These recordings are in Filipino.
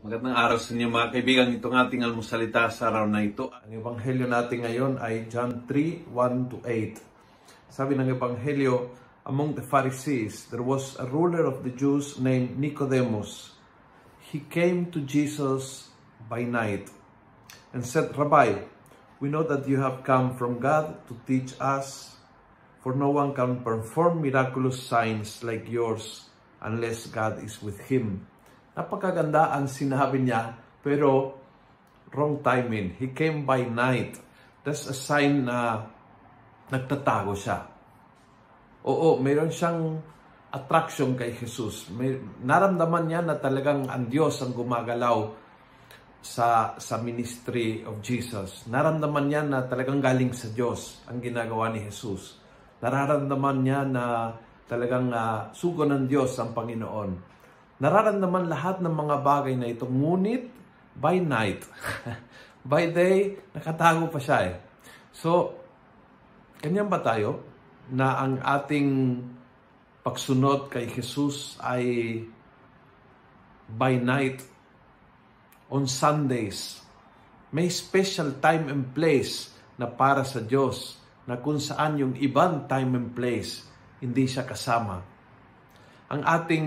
Magandang araw sa inyo mga kaibigan. Itong ating almusalita sa araw na ito. Ang ebanghelyo natin ngayon ay John 3:1-8. Sabi ng ebanghelyo, among the Pharisees, there was a ruler of the Jews named Nicodemus. He came to Jesus by night and said, Rabbi, we know that you have come from God to teach us, for no one can perform miraculous signs like yours unless God is with him. Napakaganda ang sinabi niya, pero wrong timing. He came by night. That's a sign na nagtatago siya. Oo, mayroon siyang attraction kay Jesus. Naramdaman niya na talagang ang Diyos ang gumagalaw sa ministry of Jesus. Naramdaman niya na talagang galing sa Diyos ang ginagawa ni Jesus. Nararamdaman niya na talagang sugo ng Diyos ang Panginoon. Nararamdaman lahat ng mga bagay na ito, ngunit by night. By day, nakatago pa siya eh. So, ganyan ba tayo? Na ang ating pagsunod kay Jesus ay by night, on Sundays. May special time and place na para sa Diyos, na kung saan yung ibang time and place, hindi siya kasama. Ang ating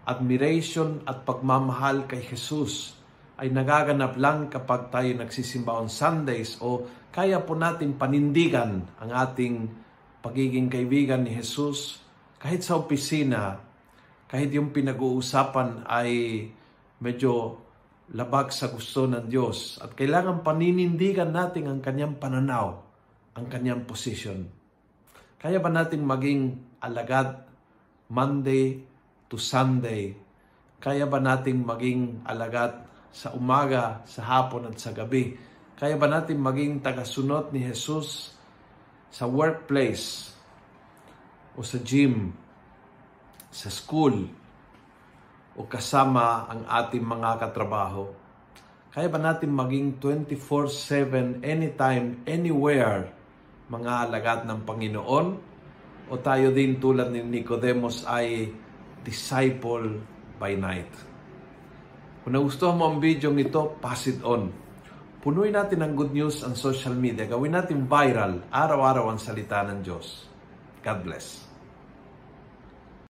admiration at pagmamahal kay Jesus ay nagaganap lang kapag tayo nagsisimba on Sundays o kaya po natin panindigan ang ating pagiging kaibigan ni Jesus kahit sa opisina, kahit yung pinag-uusapan ay medyo labag sa gusto ng Diyos at kailangan paninindigan natin ang kanyang pananaw, ang kanyang position. Kaya ba nating maging alagad Monday to Sunday? Kaya ba nating maging alagad sa umaga, sa hapon at sa gabi? Kaya ba nating maging tagasunod ni Jesus sa workplace o sa gym, sa school o kasama ang ating mga katrabaho? Kaya ba natin maging 24/7, anytime, anywhere, mga alagad ng Panginoon? O tayo din tulad ni Nicodemus ay disciple by night? Kung nagustuhan mo ang video nito, pass it on. Punuin natin ang good news ang social media. Gawin natin viral, araw-araw ang salita ng Diyos. God bless.